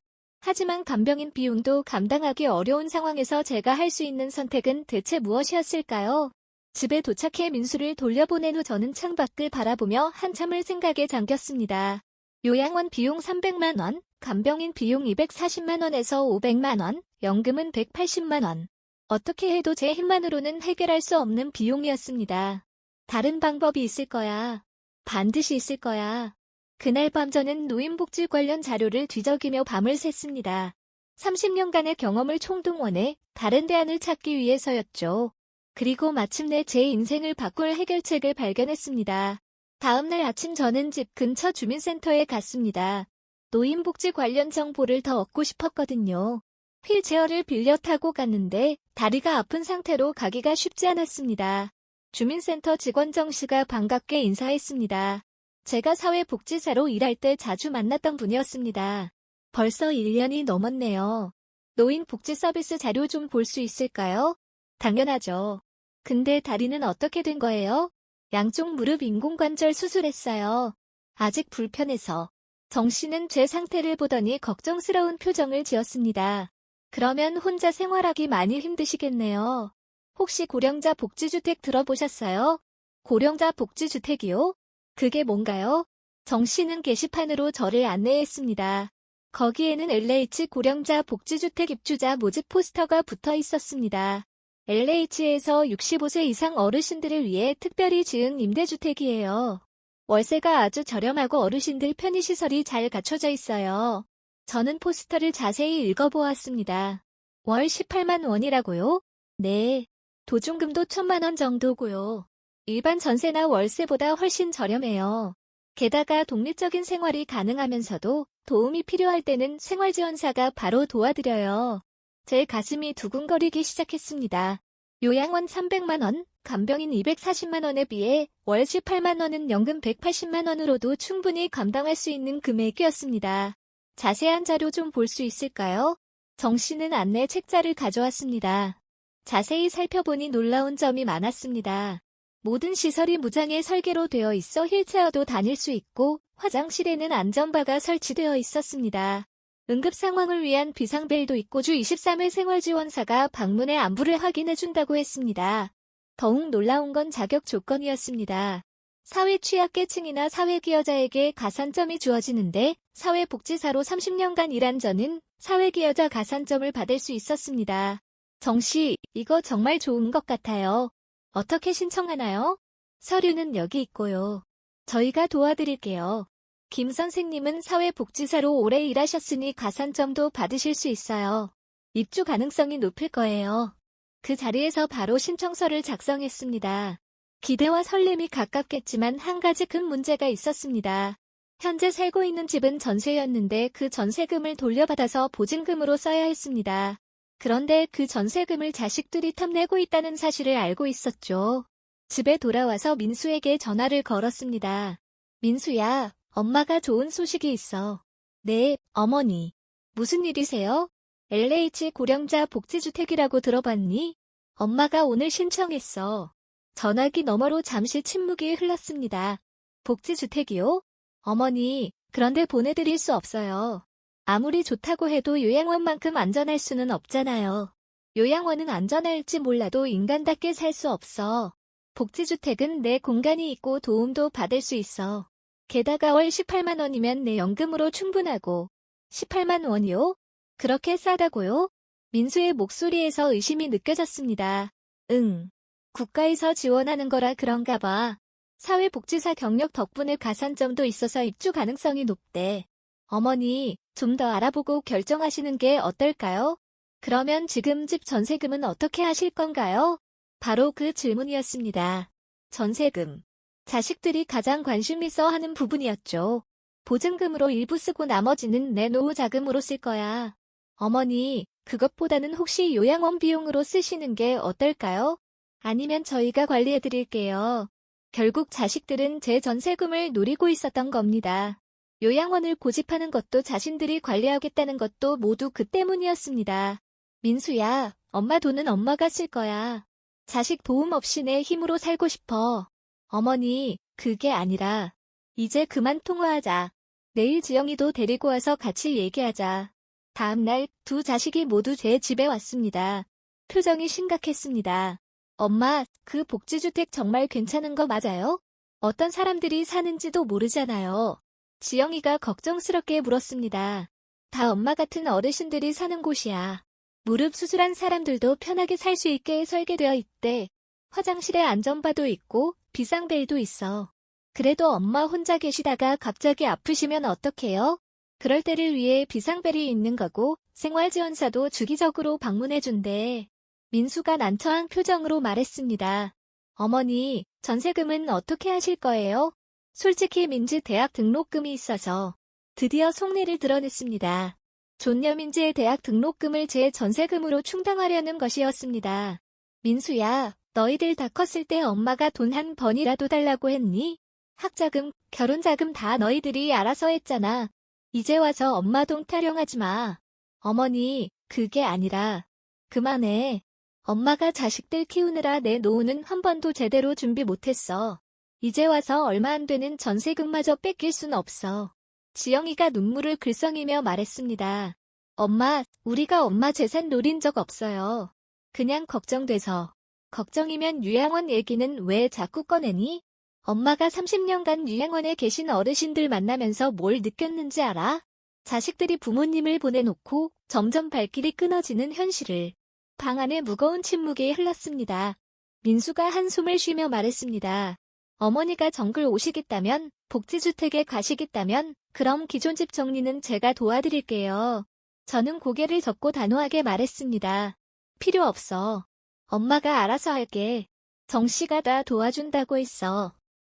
Speaker 1: 하지만 간병인 비용도 감당하기 어려운 상황에서 제가 할 수 있는 선택은 대체 무엇이었을까요? 집에 도착해 민수를 돌려보낸 후 저는 창밖을 바라보며 한참을 생각에 잠겼습니다. 요양원 비용 300만 원, 간병인 비용 240만 원에서 500만 원, 연금은 180만 원. 어떻게 해도 제 힘만으로는 해결할 수 없는 비용이었습니다. 다른 방법이 있을 거야. 반드시 있을 거야. 그날 밤 저는 노인복지 관련 자료를 뒤적이며 밤을 샜습니다. 30년간의 경험을 총동원해 다른 대안을 찾기 위해서였죠. 그리고 마침내 제 인생을 바꿀 해결책을 발견했습니다. 다음날 아침 저는 집 근처 주민센터에 갔습니다. 노인복지 관련 정보를 더 얻고 싶었거든요. 휠체어를 빌려 타고 갔는데 다리가 아픈 상태로 가기가 쉽지 않았습니다. 주민센터 직원 정 씨가 반갑게 인사했습니다. 제가 사회복지사로 일할 때 자주 만났던 분이었습니다. 벌써 1년이 넘었네요. 노인복지 서비스 자료 좀 볼 수 있을까요? 당연하죠. 근데 다리는 어떻게 된 거예요? 양쪽 무릎 인공관절 수술했어요. 아직 불편해서. 정 씨는 제 상태를 보더니 걱정스러운 표정을 지었습니다. 그러면 혼자 생활하기 많이 힘드시겠네요. 혹시 고령자 복지주택 들어보셨어요? 고령자 복지주택이요? 그게 뭔가요? 정 씨는 게시판으로 저를 안내했습니다. 거기에는 LH 고령자 복지주택 입주자 모집 포스터가 붙어 있었습니다. LH에서 65세 이상 어르신들을 위해 특별히 지은 임대주택이에요. 월세가 아주 저렴하고 어르신들 편의시설이 잘 갖춰져 있어요. 저는 포스터를 자세히 읽어보았습니다. 월 18만 원이라고요? 네. 도중금도 1,000만 원 정도고요. 일반 전세나 월세보다 훨씬 저렴해요. 게다가 독립적인 생활이 가능하면서도 도움이 필요할 때는 생활지원사가 바로 도와드려요. 제 가슴이 두근거리기 시작했습니다. 요양원 300만 원, 간병인 240만 원에 비해 월 18만 원은 연금 180만 원으로도 충분히 감당할 수 있는 금액이었습니다. 자세한 자료 좀 볼 수 있을까요? 정 씨는 안내 책자를 가져왔습니다. 자세히 살펴보니 놀라운 점이 많았습니다. 모든 시설이 무장의 설계로 되어 있어 휠체어도 다닐 수 있고 화장실에는 안전바가 설치되어 있었습니다. 응급 상황을 위한 비상벨도 있고 주 23회 생활지원사가 방문해 안부를 확인해준다고 했습니다. 더욱 놀라운 건 자격 조건이었습니다. 사회 취약계층이나 사회기여자에게 가산점이 주어지는데 사회복지사로 30년간 일한 저는 사회기여자 가산점을 받을 수 있었습니다. 정 씨, 이거 정말 좋은 것 같아요. 어떻게 신청하나요? 서류는 여기 있고요. 저희가 도와드릴게요. 김 선생님은 사회복지사로 오래 일하셨으니 가산점도 받으실 수 있어요. 입주 가능성이 높을 거예요. 그 자리에서 바로 신청서를 작성했습니다. 기대와 설렘이 가깝겠지만 한 가지 큰 문제가 있었습니다. 현재 살고 있는 집은 전세였는데 그 전세금을 돌려받아서 보증금으로 써야 했습니다. 그런데 그 전세금을 자식들이 탐내고 있다는 사실을 알고 있었죠. 집에 돌아와서 민수에게 전화를 걸었습니다. 민수야, 엄마가 좋은 소식이 있어. 네, 어머니. 무슨 일이세요? LH 고령자 복지주택이라고 들어봤니? 엄마가 오늘 신청했어. 전화기 너머로 잠시 침묵이 흘렀습니다. 복지주택이요? 어머니, 그런데 보내드릴 수 없어요. 아무리 좋다고 해도 요양원만큼 안전할 수는 없잖아요. 요양원은 안전할지 몰라도 인간답게 살 수 없어. 복지주택은 내 공간이 있고 도움도 받을 수 있어. 게다가 월 18만 원이면 내 연금으로 충분하고. 18만 원이요? 그렇게 싸다고요? 민수의 목소리에서 의심이 느껴졌습니다. 응. 국가에서 지원하는 거라 그런가 봐. 사회복지사 경력 덕분에 가산점도 있어서 입주 가능성이 높대. 어머니, 좀 더 알아보고 결정하시는 게 어떨까요? 그러면 지금 집 전세금은 어떻게 하실 건가요? 바로 그 질문이었습니다. 전세금. 자식들이 가장 관심 있어 하는 부분이었죠. 보증금으로 일부 쓰고 나머지는 내 노후 자금으로 쓸 거야. 어머니, 그것보다는 혹시 요양원 비용으로 쓰시는 게 어떨까요? 아니면 저희가 관리해드릴게요. 결국 자식들은 제 전세금을 노리고 있었던 겁니다. 요양원을 고집하는 것도 자신들이 관리하겠다는 것도 모두 그 때문이었습니다. 민수야, 엄마 돈은 엄마가 쓸 거야. 자식 도움 없이 내 힘으로 살고 싶어. 어머니, 그게 아니라 이제 그만 통화하자. 내일 지영이도 데리고 와서 같이 얘기하자. 다음 날 두 자식이 모두 제 집에 왔습니다. 표정이 심각했습니다. 엄마, 그 복지주택 정말 괜찮은 거 맞아요? 어떤 사람들이 사는지도 모르잖아요. 지영이가 걱정스럽게 물었습니다. 다 엄마 같은 어르신들이 사는 곳이야. 무릎 수술한 사람들도 편하게 살 수 있게 설계되어 있대. 화장실에 안전바도 있고 비상벨도 있어. 그래도 엄마 혼자 계시다가 갑자기 아프시면 어떡해요? 그럴 때를 위해 비상벨이 있는 거고 생활지원사도 주기적으로 방문해준대. 민수가 난처한 표정으로 말했습니다. 어머니, 전세금은 어떻게 하실 거예요? 솔직히 민지 대학 등록금이 있어서 드디어 속내를 드러냈습니다. 존여민지의 대학 등록금을 제 전세금으로 충당하려는 것이었습니다. 민수야, 너희들 다 컸을 때 엄마가 돈 한 번이라도 달라고 했니? 학자금, 결혼자금 다 너희들이 알아서 했잖아. 이제 와서 엄마 돈 타령하지 마. 어머니, 그게 아니라 그만해. 엄마가 자식들 키우느라 내 노후는 한 번도 제대로 준비 못했어. 이제 와서 얼마 안 되는 전세금마저 뺏길 순 없어. 지영이가 눈물을 글썽이며 말했습니다. 엄마, 우리가 엄마 재산 노린 적 없어요. 그냥 걱정돼서. 걱정이면 요양원 얘기는 왜 자꾸 꺼내니? 엄마가 30년간 요양원에 계신 어르신들 만나면서 뭘 느꼈는지 알아? 자식들이 부모님을 보내놓고 점점 발길이 끊어지는 현실을. 방 안에 무거운 침묵이 흘렀습니다. 민수가 한숨을 쉬며 말했습니다. 어머니가 정글 오시겠다면, 복지주택에 가시겠다면, 그럼 기존 집 정리는 제가 도와드릴게요. 저는 고개를 젓고 단호하게 말했습니다. 필요 없어. 엄마가 알아서 할게. 정씨가 다 도와준다고 했어.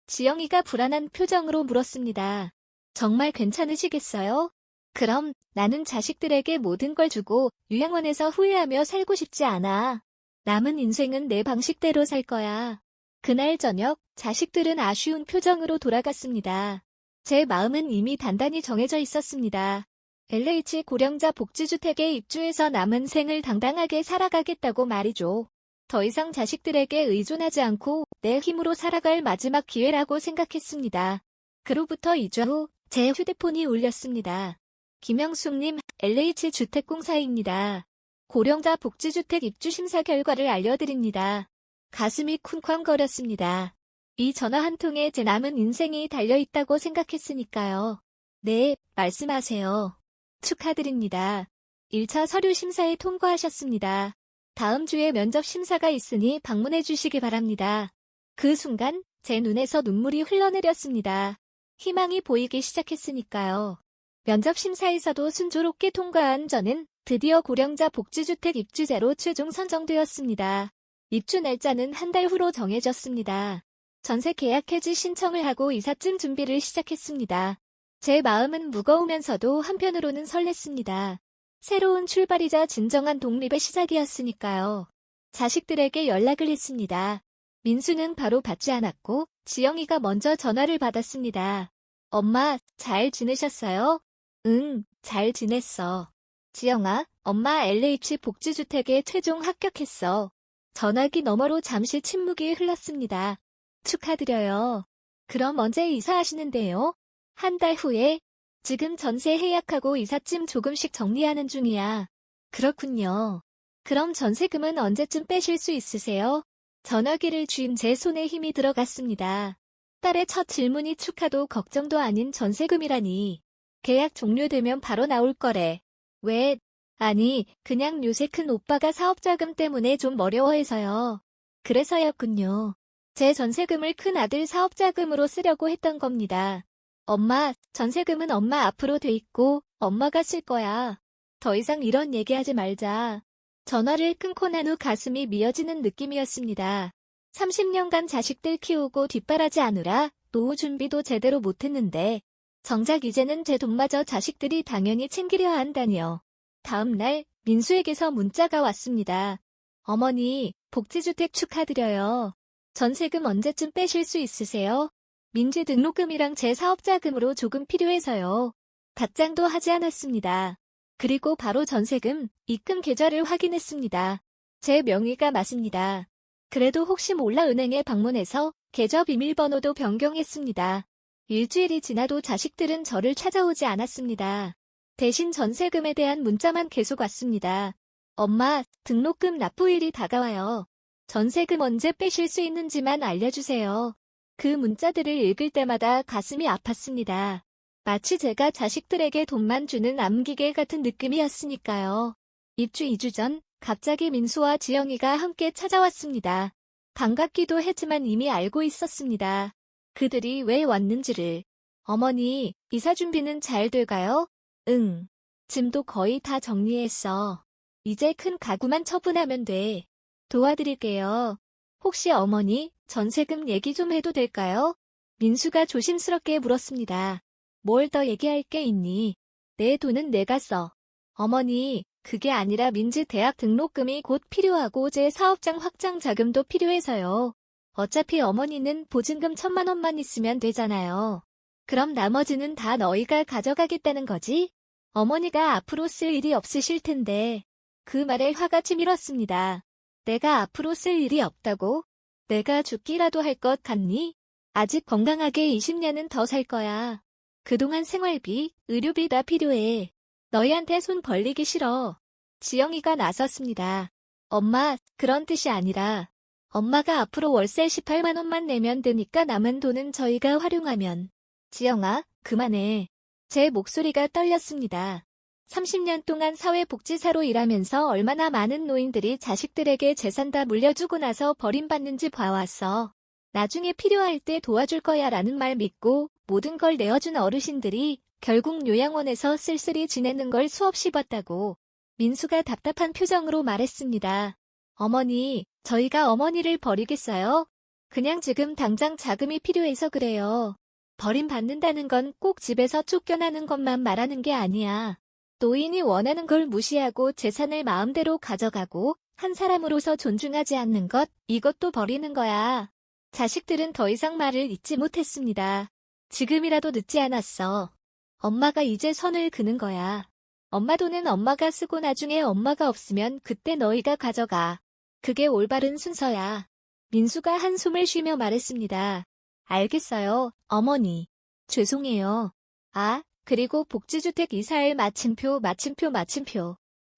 Speaker 1: 지영이가 불안한 표정으로 물었습니다. 정말 괜찮으시겠어요? 그럼 나는 자식들에게 모든 걸 주고 요양원에서 후회하며 살고 싶지 않아. 남은 인생은 내 방식대로 살 거야. 그날 저녁 자식들은 아쉬운 표정으로 돌아갔습니다. 제 마음은 이미 단단히 정해져 있었습니다. LH 고령자 복지주택에 입주해서 남은 생을 당당하게 살아가겠다고 말이죠. 더 이상 자식들에게 의존하지 않고 내 힘으로 살아갈 마지막 기회라고 생각했습니다. 그로부터 2주 후 제 휴대폰이 울렸습니다. 김영숙님, LH주택공사입니다. 고령자 복지주택 입주 심사 결과를 알려드립니다. 가슴이 쿵쾅거렸습니다. 이 전화 한 통에 제 남은 인생이 달려있다고 생각했으니까요. 네, 말씀하세요. 축하드립니다. 1차 서류 심사에 통과하셨습니다. 다음 주에 면접 심사가 있으니 방문해 주시기 바랍니다. 그 순간 제 눈에서 눈물이 흘러내렸습니다. 희망이 보이기 시작했으니까요. 면접 심사에서도 순조롭게 통과한 저는 드디어 고령자 복지주택 입주자로 최종 선정되었습니다. 입주 날짜는 한 달 후로 정해졌습니다. 전세 계약 해지 신청을 하고 이삿짐 준비를 시작했습니다. 제 마음은 무거우면서도 한편으로는 설렜습니다. 새로운 출발이자 진정한 독립의 시작이었으니까요. 자식들에게 연락을 했습니다. 민수는 바로 받지 않았고 지영이가 먼저 전화를 받았습니다. 엄마, 잘 지내셨어요? 응, 잘 지냈어. 지영아, 엄마 LH 복지주택에 최종 합격했어. 전화기 너머로 잠시 침묵이 흘렀습니다. 축하드려요. 그럼 언제 이사하시는데요? 한 달 후에. 지금 전세 해약하고 이삿짐 조금씩 정리하는 중이야. 그렇군요. 그럼 전세금은 언제쯤 빼실 수 있으세요? 전화기를 쥔 제 손에 힘이 들어갔습니다. 딸의 첫 질문이 축하도 걱정도 아닌 전세금이라니. 계약 종료되면 바로 나올 거래. 왜? 아니, 그냥 요새 큰 오빠가 사업자금 때문에 좀 어려워해서요. 그래서였군요. 제 전세금을 큰 아들 사업자금으로 쓰려고 했던 겁니다. 엄마, 전세금은 엄마 앞으로 돼 있고 엄마가 쓸 거야. 더 이상 이런 얘기하지 말자. 전화를 끊고 난 후 가슴이 미어지는 느낌이었습니다. 30년간 자식들 키우고 뒷바라지 하느라 노후 준비도 제대로 못했는데 정작 이제는 제 돈마저 자식들이 당연히 챙기려야 한다니요. 다음 날 민수에게서 문자가 왔습니다. 어머니, 복지주택 축하드려요. 전세금 언제쯤 빼실 수 있으세요? 민지 등록금이랑 제 사업자금으로 조금 필요해서요. 답장도 하지 않았습니다. 그리고 바로 전세금, 입금 계좌를 확인했습니다. 제 명의가 맞습니다. 그래도 혹시 몰라 은행에 방문해서 계좌 비밀번호도 변경했습니다. 일주일이 지나도 자식들은 저를 찾아오지 않았습니다. 대신 전세금에 대한 문자만 계속 왔습니다. 엄마, 등록금 납부일이 다가와요. 전세금 언제 빼실 수 있는지만 알려주세요. 그 문자들을 읽을 때마다 가슴이 아팠습니다. 마치 제가 자식들에게 돈만 주는 암기계 같은 느낌이었으니까요. 입주 2주 전 갑자기 민수와 지영이가 함께 찾아왔습니다. 반갑기도 했지만 이미 알고 있었습니다. 그들이 왜 왔는지를. 어머니, 이사 준비는 잘 돼가요? 응. 짐도 거의 다 정리했어. 이제 큰 가구만 처분하면 돼. 도와드릴게요. 혹시 어머니, 전세금 얘기 좀 해도 될까요? 민수가 조심스럽게 물었습니다. 뭘 더 얘기할 게 있니? 내 돈은 내가 써. 어머니, 그게 아니라 민지 대학 등록금이 곧 필요하고 제 사업장 확장 자금도 필요해서요. 어차피 어머니는 보증금 1,000만 원만 있으면 되잖아요. 그럼 나머지는 다 너희가 가져가겠다는 거지? 어머니가 앞으로 쓸 일이 없으실 텐데. 그 말에 화가 치밀었습니다. 내가 앞으로 쓸 일이 없다고? 내가 죽기라도 할 것 같니? 아직 건강하게 20년은 더 살 거야. 그동안 생활비, 의료비 다 필요해. 너희한테 손 벌리기 싫어. 지영이가 나섰습니다. 엄마, 그런 뜻이 아니라 엄마가 앞으로 월세 18만 원만 내면 되니까 남은 돈은 저희가 활용하면. 지영아, 그만해. 제 목소리가 떨렸습니다. 30년 동안 사회복지사로 일하면서 얼마나 많은 노인들이 자식들에게 재산 다 물려주고 나서 버림받는지 봐왔어. 나중에 필요할 때 도와줄 거야 라는 말 믿고 모든 걸 내어준 어르신들이 결국 요양원에서 쓸쓸히 지내는 걸 수없이 봤다고. 민수가 답답한 표정으로 말했습니다. 어머니, 저희가 어머니를 버리겠어요? 그냥 지금 당장 자금이 필요해서 그래요. 버림받는다는 건 꼭 집에서 쫓겨나는 것만 말하는 게 아니야. 노인이 원하는 걸 무시하고 재산을 마음대로 가져가고 한 사람으로서 존중하지 않는 것, 이것도 버리는 거야. 자식들은 더 이상 말을 잇지 못했습니다. 지금이라도 늦지 않았어. 엄마가 이제 선을 그는 거야. 엄마 돈은 엄마가 쓰고 나중에 엄마가 없으면 그때 너희가 가져가. 그게 올바른 순서야. 민수가 한숨을 쉬며 말했습니다. 알겠어요, 어머니. 죄송해요. 아, 그리고 복지주택 이사할 마침표.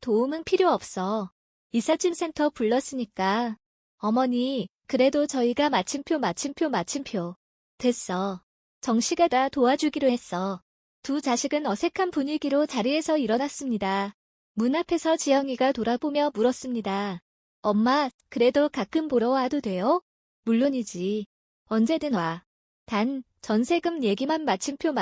Speaker 1: 도움은 필요 없어. 이삿짐 센터 불렀으니까. 어머니, 그래도 저희가 마침표. 됐어. 정씨가 다 도와주기로 했어. 두 자식은 어색한 분위기로 자리에서 일어났습니다. 문 앞에서 지영이가 돌아보며 물었습니다. 엄마, 그래도 가끔 보러 와도 돼요? 물론이지. 언제든 와. 단, 전세금 얘기만 마침표.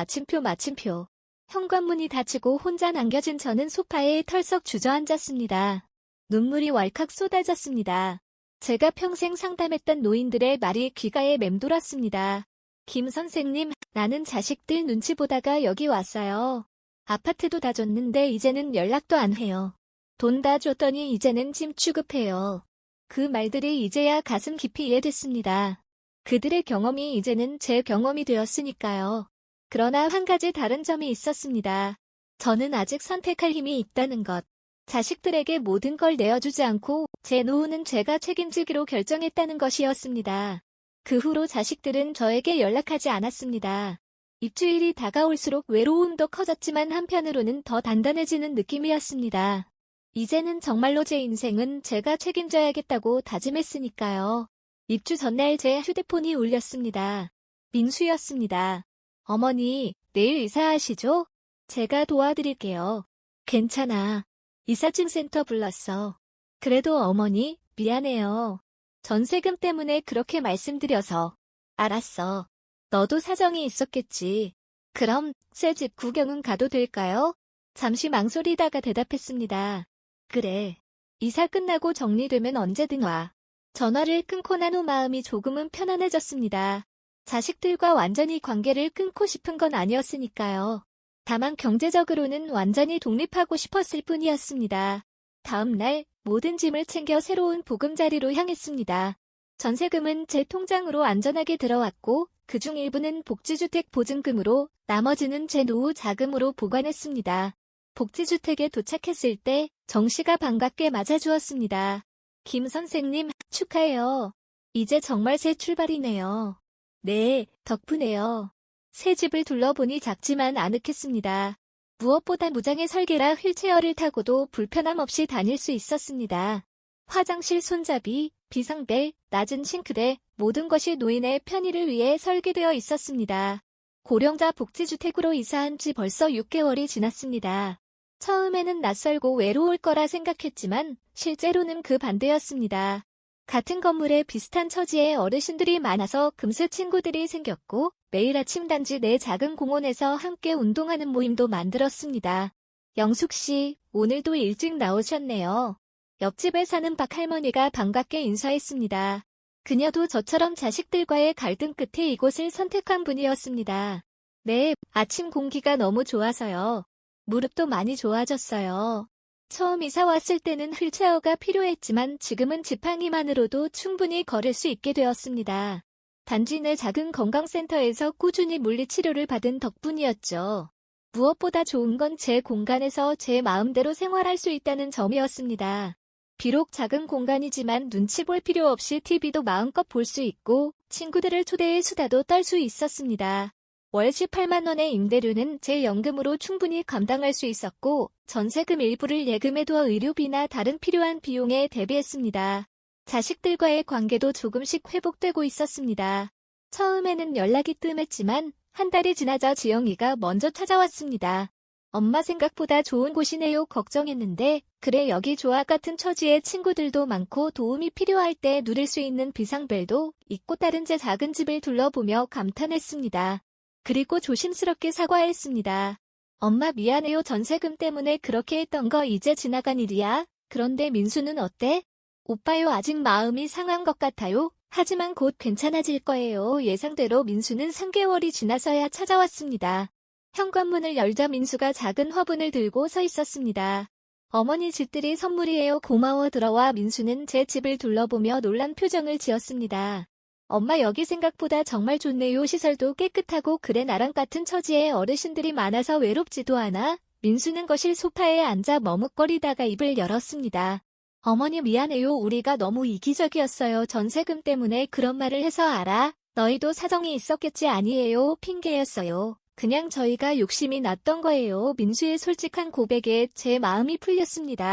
Speaker 1: 현관문이 닫히고 혼자 남겨진 저는 소파에 털썩 주저앉았습니다. 눈물이 왈칵 쏟아졌습니다. 제가 평생 상담했던 노인들의 말이 귓가에 맴돌았습니다. 김 선생님, 나는 자식들 눈치 보다가 여기 왔어요. 아파트도 다 줬는데 이제는 연락도 안 해요. 돈 다 줬더니 이제는 짐 취급해요. 그 말들이 이제야 가슴 깊이 이해됐습니다. 그들의 경험이 이제는 제 경험이 되었으니까요. 그러나 한 가지 다른 점이 있었습니다. 저는 아직 선택할 힘이 있다는 것. 자식들에게 모든 걸 내어주지 않고 제 노후는 제가 책임지기로 결정했다는 것이었습니다. 그 후로 자식들은 저에게 연락하지 않았습니다. 입주일이 다가올수록 외로움도 커졌지만 한편으로는 더 단단해지는 느낌이었습니다. 이제는 정말로 제 인생은 제가 책임져야겠다고 다짐했으니까요. 입주 전날 제 휴대폰이 울렸습니다. 민수였습니다. 어머니, 내일 이사하시죠? 제가 도와드릴게요. 괜찮아. 이사증센터 불렀어. 그래도 어머니, 미안해요. 전세금 때문에 그렇게 말씀드려서. 알았어. 너도 사정이 있었겠지. 그럼 새 집 구경은 가도 될까요? 잠시 망설이다가 대답했습니다. 그래. 이사 끝나고 정리되면 언제든 와. 전화를 끊고 난 후 마음이 조금은 편안해졌습니다. 자식들과 완전히 관계를 끊고 싶은 건 아니었으니까요. 다만 경제적으로는 완전히 독립하고 싶었을 뿐이었습니다. 다음 날 모든 짐을 챙겨 새로운 보금자리로 향했습니다. 전세금은 제 통장으로 안전하게 들어왔고 그중 일부는 복지주택 보증금으로 나머지는 제 노후 자금으로 보관했습니다. 복지주택에 도착했을 때 정씨가 반갑게 맞아주었습니다. 김 선생님, 축하해요. 이제 정말 새 출발이네요. 네, 덕분에요. 새 집을 둘러보니 작지만 아늑했습니다. 무엇보다 무장의 설계라 휠체어를 타고도 불편함 없이 다닐 수 있었습니다. 화장실 손잡이, 비상벨, 낮은 싱크대, 모든 것이 노인의 편의를 위해 설계되어 있었습니다. 고령자 복지주택으로 이사한 지 벌써 6개월이 지났습니다. 처음에는 낯설고 외로울 거라 생각했지만 실제로는 그 반대였습니다. 같은 건물에 비슷한 처지의 어르신들이 많아서 금세 친구들이 생겼고 매일 아침 단지 내 작은 공원에서 함께 운동하는 모임도 만들었습니다. 영숙 씨, 오늘도 일찍 나오셨네요. 옆집에 사는 박 할머니가 반갑게 인사했습니다. 그녀도 저처럼 자식들과의 갈등 끝에 이곳을 선택한 분이었습니다. 네, 아침 공기가 너무 좋아서요. 무릎도 많이 좋아졌어요. 처음 이사 왔을 때는 휠체어가 필요했지만 지금은 지팡이만으로도 충분히 걸을 수 있게 되었습니다. 단지 내 작은 건강센터에서 꾸준히 물리치료를 받은 덕분이었죠. 무엇보다 좋은 건 제 공간에서 제 마음대로 생활할 수 있다는 점이었습니다. 비록 작은 공간이지만 눈치 볼 필요 없이 TV도 마음껏 볼 수 있고 친구들을 초대해 수다도 떨 수 있었습니다. 월 18만 원의 임대료는 제 연금으로 충분히 감당할 수 있었고 전세금 일부를 예금해두어 의료비나 다른 필요한 비용에 대비했습니다. 자식들과의 관계도 조금씩 회복되고 있었습니다. 처음에는 연락이 뜸했지만 한 달이 지나자 지영이가 먼저 찾아왔습니다. 엄마 생각보다 좋은 곳이네요 걱정했는데 그래 여기 좋아 같은 처지의 친구들도 많고 도움이 필요할 때 누릴 수 있는 비상벨도 있고 다른 제 작은 집을 둘러보며 감탄했습니다. 그리고 조심스럽게 사과했습니다. 엄마 미안해요 전세금 때문에 그렇게 했던 거 이제 지나간 일이야. 그런데 민수는 어때? 오빠요 아직 마음이 상한 것 같아요. 하지만 곧 괜찮아질 거예요. 예상대로 민수는 3개월이 지나서야 찾아왔습니다. 현관문을 열자 민수가 작은 화분을 들고 서 있었습니다. 어머니 집들이 선물이에요. 고마워. 들어와 민수는 제 집을 둘러보며 놀란 표정을 지었습니다. 엄마 여기 생각보다 정말 좋네요. 시설도 깨끗하고 그래 나랑 같은 처지의 어르신들이 많아서 외롭지도 않아. 민수는 거실 소파에 앉아 머뭇거리다가 입을 열었습니다. 어머니 미안해요. 우리가 너무 이기적이었어요. 전세금 때문에 그런 말을 해서 알아. 너희도 사정이 있었겠지 아니에요. 핑계였어요. 그냥 저희가 욕심이 났던 거예요. 민수의 솔직한 고백에 제 마음이 풀렸습니다.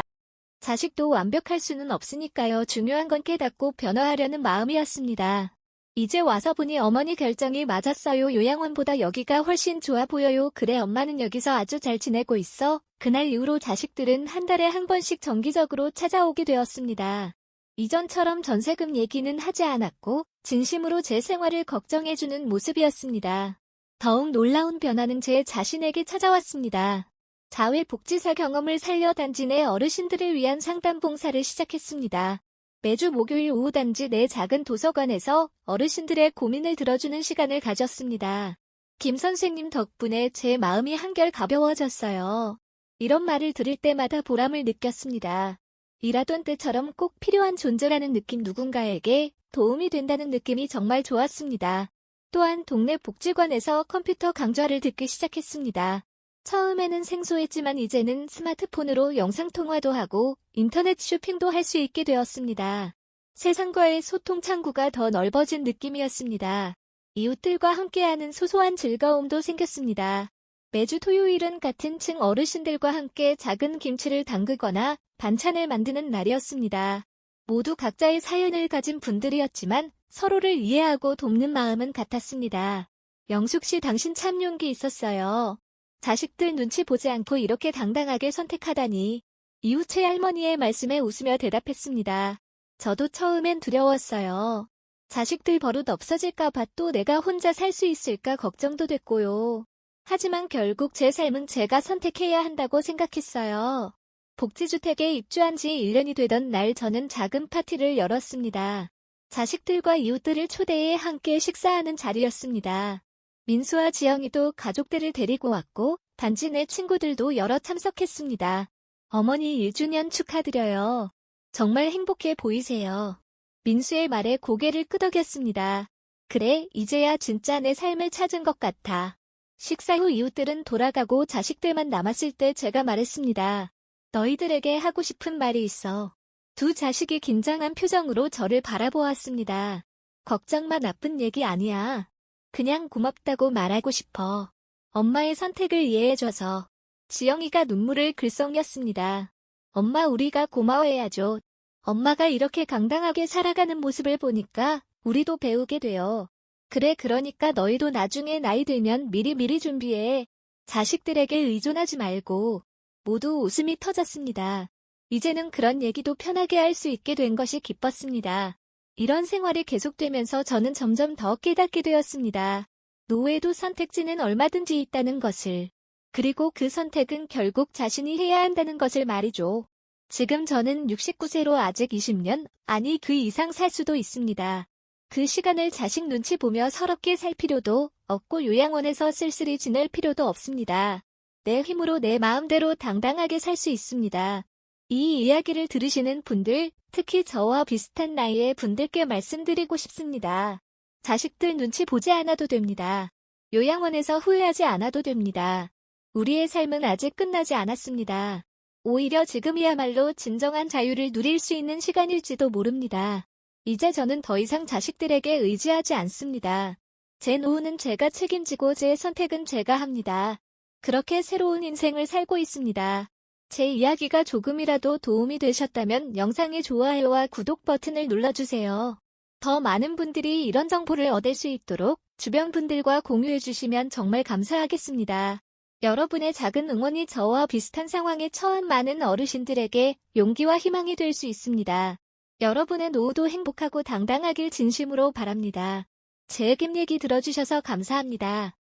Speaker 1: 자식도 완벽할 수는 없으니까요. 중요한 건 깨닫고 변화하려는 마음이었습니다. 이제 와서 보니 어머니 결정이 맞았어요. 요양원보다 여기가 훨씬 좋아 보여요. 그래 엄마는 여기서 아주 잘 지내고 있어. 그날 이후로 자식들은 한 달에 한 번씩 정기적으로 찾아오게 되었습니다. 이전처럼 전세금 얘기는 하지 않았고 진심으로 제 생활을 걱정해주는 모습이었습니다. 더욱 놀라운 변화는 제 자신에게 찾아왔습니다. 자회복지사 경험을 살려 단지 내 어르신들을 위한 상담 봉사를 시작했습니다. 매주 목요일 오후 단지 내 작은 도서관에서 어르신들의 고민을 들어주는 시간을 가졌습니다. 김 선생님 덕분에 제 마음이 한결 가벼워졌어요. 이런 말을 들을 때마다 보람을 느꼈습니다. 일하던 때처럼 꼭 필요한 존재라는 느낌 누군가에게 도움이 된다는 느낌이 정말 좋았습니다. 또한 동네 복지관에서 컴퓨터 강좌를 듣기 시작했습니다. 처음에는 생소했지만 이제는 스마트폰으로 영상통화도 하고 인터넷 쇼핑도 할 수 있게 되었습니다. 세상과의 소통 창구가 더 넓어진 느낌이었습니다. 이웃들과 함께하는 소소한 즐거움도 생겼습니다. 매주 토요일은 같은 층 어르신들과 함께 작은 김치를 담그거나 반찬을 만드는 날이었습니다. 모두 각자의 사연을 가진 분들이었지만 서로를 이해하고 돕는 마음은 같았습니다. 영숙 씨, 당신 참 용기 있었어요. 자식들 눈치 보지 않고 이렇게 당당하게 선택하다니. 이웃 최할머니의 말씀에 웃으며 대답했습니다. 저도 처음엔 두려웠어요. 자식들 버릇 없어질까봐, 또 내가 혼자 살 수 있을까 걱정도 됐고요. 하지만 결국 제 삶은 제가 선택해야 한다고 생각했어요. 복지주택에 입주한 지 1년이 되던 날, 저는 작은 파티를 열었습니다. 자식들과 이웃들을 초대해 함께 식사하는 자리였습니다. 민수와 지영이도 가족들을 데리고 왔고 단지 내 친구들도 여러 참석했습니다. 어머니 1주년 축하드려요. 정말 행복해 보이세요. 민수의 말에 고개를 끄덕였습니다. 그래, 이제야 진짜 내 삶을 찾은 것 같아. 식사 후 이웃들은 돌아가고 자식들만 남았을 때 제가 말했습니다. 너희들에게 하고 싶은 말이 있어. 두 자식이 긴장한 표정으로 저를 바라보았습니다. 걱정 마, 나쁜 얘기 아니야. 그냥 고맙다고 말하고 싶어. 엄마의 선택을 이해해줘서. 지영이가 눈물을 글썽였습니다. 엄마, 우리가 고마워해야죠. 엄마가 이렇게 강당하게 살아가는 모습을 보니까 우리도 배우게 돼요. 그래, 그러니까 너희도 나중에 나이 들면 미리미리 준비해. 자식들에게 의존하지 말고. 모두 웃음이 터졌습니다. 이제는 그런 얘기도 편하게 할 수 있게 된 것이 기뻤습니다. 이런 생활이 계속되면서 저는 점점 더 깨닫게 되었습니다. 노후에도 선택지는 얼마든지 있다는 것을. 그리고 그 선택은 결국 자신이 해야 한다는 것을 말이죠. 지금 저는 69세로 아직 20년, 아니 그 이상 살 수도 있습니다. 그 시간을 자식 눈치 보며 서럽게 살 필요도 없고 요양원에서 쓸쓸히 지낼 필요도 없습니다. 내 힘으로 내 마음대로 당당하게 살 수 있습니다. 이 이야기를 들으시는 분들, 특히 저와 비슷한 나이의 분들께 말씀드리고 싶습니다. 자식들 눈치 보지 않아도 됩니다. 요양원에서 후회하지 않아도 됩니다. 우리의 삶은 아직 끝나지 않았습니다. 오히려 지금이야말로 진정한 자유를 누릴 수 있는 시간일지도 모릅니다. 이제 저는 더 이상 자식들에게 의지하지 않습니다. 제 노후는 제가 책임지고 제 선택은 제가 합니다. 그렇게 새로운 인생을 살고 있습니다. 제 이야기가 조금이라도 도움이 되셨다면 영상의 좋아요와 구독 버튼을 눌러주세요. 더 많은 분들이 이런 정보를 얻을 수 있도록 주변 분들과 공유해주시면 정말 감사하겠습니다. 여러분의 작은 응원이 저와 비슷한 상황에 처한 많은 어르신들에게 용기와 희망이 될 수 있습니다. 여러분의 노후도 행복하고 당당하길 진심으로 바랍니다. 제 얘기 들어주셔서 감사합니다.